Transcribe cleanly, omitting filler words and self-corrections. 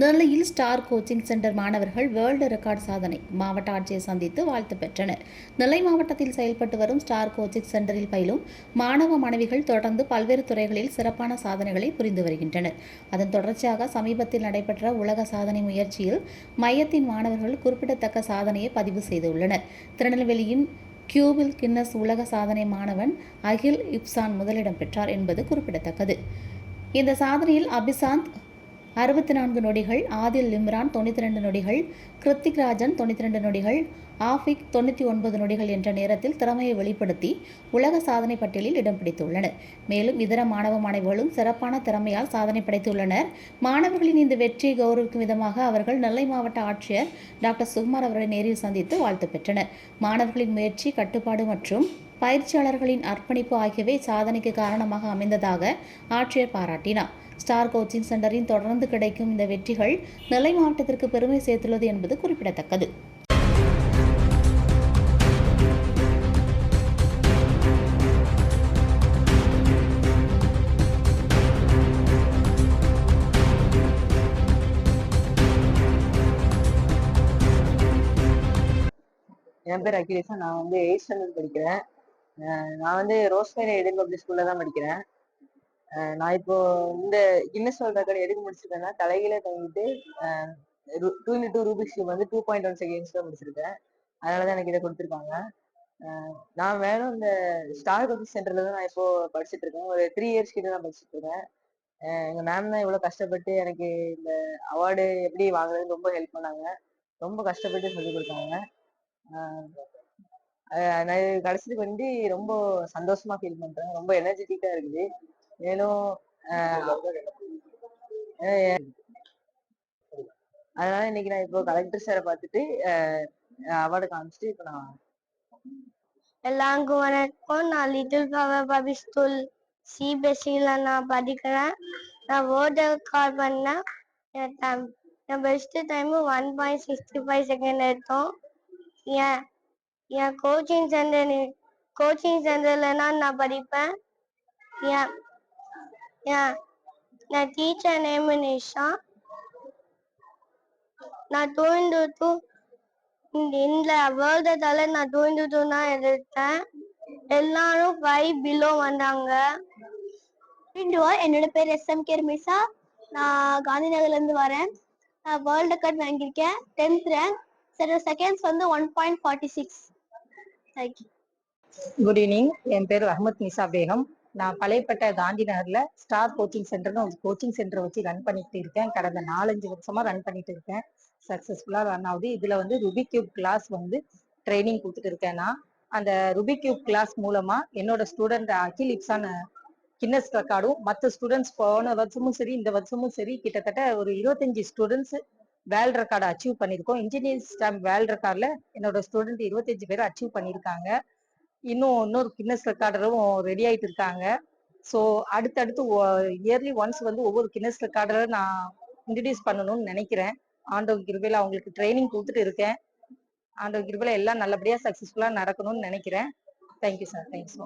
நெல்லையில் star coaching centre மாணவர்கள் world record சாதனை மாவட்ட ஆட்சியர் சந்தித்து வாழ்த்து பெற்றனர். நெல்லை மாவட்டத்தில் செயல்பட்டு வரும் ஸ்டார் கோச்சிங் சென்டரில் பயிலும் மாணவ மாணவிகள் தொடர்ந்து பல்வேறு துறைகளில் சிறப்பான சாதனைகளை புரிந்து வருகின்றனர். அதன் தொடர்ச்சியாக சமீபத்தில் நடைபெற்ற உலக சாதனை முயற்சியில் மையத்தின் மாணவர்கள் குறிப்பிடத்தக்க சாதனையை பதிவு செய்துள்ளனர். திருநெல்வேலியின் கியூபில் கின்னஸ் உலக சாதனை மாணவன் அகில் இப்சான் முதலிடம் பெற்றார் என்பது குறிப்பிடத்தக்கது. இந்த சாதனையில் அபிசாந்த் 64 நொடிகள், ஆதில் இம்ரான் 92 நொடிகள், கிருத்திக் ராஜன் 92 நொடிகள், ஆஃபிக் 99 நொடிகள் என்ற நேரத்தில் திறமையை வெளிப்படுத்தி உலக சாதனை பட்டியலில் இடம் பிடித்துள்ளனர். மேலும் இதர மாணவ மாணவிகளும் சிறப்பான திறமையால் சாதனை படைத்துள்ளனர். மாணவர்களின் இந்த வெற்றியை கௌரவிக்கும் விதமாக அவர்கள் நெல்லை மாவட்ட ஆட்சியர் டாக்டர் சுகுமார் அவர்களை நேரில் சந்தித்து வாழ்த்து பெற்றனர். மாணவர்களின் முயற்சி, கட்டுப்பாடு மற்றும் பயிற்சியாளர்களின் அர்ப்பணிப்பு ஆகியவை சாதனைக்கு காரணமாக அமைந்ததாக ஆட்சியர் பாராட்டினார். ஸ்டார் கோச்சிங் சென்டரின் தொடர்ந்து கிடைக்கும் இந்த வெற்றிகள் நெல்லை மாவட்டத்திற்கு பெருமை சேர்த்துள்ளது என்பது குறிப்பிடத்தக்கது. என் பேர் அகிலேஷா. நான் 8th ஸ்டாண்டர்ட் படிக்கிறேன். நான் ரோஸ்மேரி எய்டட் பப்ளிக் ஸ்கூல்ல தான் படிக்கிறேன். நான் இப்போ இந்த கின்னஸ் வேர்ல்ட் ரெக்கார்ட் எதுக்கு முடிச்சிருக்கேன்னா, தலைகீழ தங்கிட்டு 2x2 ரூபிக்ஸ் கியூப் 2.1 செகண்ட்ஸ்ல முடிச்சிருக்கேன். அதனாலதான் எனக்கு இதை கொடுத்துருக்காங்க. நான் வேணும் இந்த ஸ்டார் கோச்சிங் சென்டர்ல தான் நான் இப்போ படிச்சுட்டு இருக்கேன். ஒரு 3 இயர்ஸ் கிட்ட தான் படிச்சுட்டு இருக்கேன். எங்க மேம் தான் இவ்வளவு கஷ்டப்பட்டு எனக்கு இந்த அவார்டு எப்படி வாங்குறதுன்னு ரொம்ப ஹெல்ப் பண்ணாங்க. ரொம்ப கஷ்டப்பட்டு சொல்லி கொடுத்தாங்க. நான் கடைசிக்கு ரொம்ப சந்தோஷமா ஃபீல் பண்றேன். ரொம்ப எனர்ஜெட்டிக்கா இருக்குது. மேலும் அதனால இன்னைக்கு நான் இப்போ கலெக்டர் சாரை பார்த்துட்டு அவார்டு காமிச்சிட்டு இப்போ நான் எல்லாருக்கும் வணக்கம். நான் லிட்டில் ஃப்ளவர் பப்ளிக் ஸ்கூல் சிபிஎஸ்சியில் நான் படிக்கிறேன். நான் வேர்ல்டு ரெக்கார்ட் பண்ணேன். என் பெஸ்ட் டைம் 1.65 செகண்ட் எடுத்தோம். என் கோச்சிங் சென்டர்ல நான் படிப்பேன். என் டீச்சர் நேம் நிஷா. நான் 2x2 இந்த வேர்ல்டால நான் 2x2 தான் எடுத்தேன். எல்லாரும் 5 பிலோ வந்தாங்க. என்னோட பேர் SMK ரமேஷா. நான் காந்தி நகர்ல இருந்து வரேன். நான் வேர்ல்ட் ரெக்கார்ட் வாங்கியிருக்கேன். 10th rank. Seconds 1.46. Thank you. Good evening. என் பேர் அஹமத் நிசா பேகம். நான் பழையப்பட்ட காந்தி நகர்ல ஸ்டார் கோச்சிங் சென்டர்னு ஒரு கோச்சிங் சென்டரை வச்சு ரன் பண்ணிட்டு இருக்கேன். கடந்த 4-5 வருஷமா ரன் பண்ணிட்டு இருக்கேன். சக்சஸ்ஃபுல்லா ரன் ஆகுது. இதுல ருபிக் கியூப் கிளாஸ் ட்ரைனிங் கொடுத்துட்டு இருக்கேன். நான் அந்த ருபிக் கியூப் கிளாஸ் மூலமா என்னோட ஸ்டூடெண்ட் அகில் இப்சான் கின்னஸ் ரெக்கார்டும் மற்ற ஸ்டூடெண்ட்ஸ் போன வருஷமும் சரி இந்த வருஷமும் சரி கிட்டத்தட்ட ஒரு 25 ஸ்டூடெண்ட்ஸ் வேர்ல்ட் ரெக்கார்டு அச்சீவ் பண்ணியிருக்கோம். இன்ஜினியரிங் ஸ்டாம்ப் வேர்ல்ட் ரெக்கார்ட்ல என்னோட ஸ்டூடெண்ட் 25 பேர் அச்சீவ் பண்ணியிருக்காங்க. இன்னொரு கின்னஸ் ரெக்கார்டரும் ரெடி ஆயிட்டு இருக்காங்க. ஸோ அடுத்தடுத்து இயர்லி ஒன்ஸ் ஒவ்வொரு கின்னஸ் ரெக்கார்டரை நான் இன்ட்ரடியூஸ் பண்ணணும்னு நினைக்கிறேன். ஆண்டவன் கிருபையில அவங்களுக்கு ட்ரைனிங் கொடுத்துட்டு இருக்கேன். ஆண்டவன் கிருபையில எல்லாம் நல்லபடியா சக்சஸ்ஃபுல்லா நடக்கணும்னு நினைக்கிறேன். Thank you sir. தேங்க்ஸ்.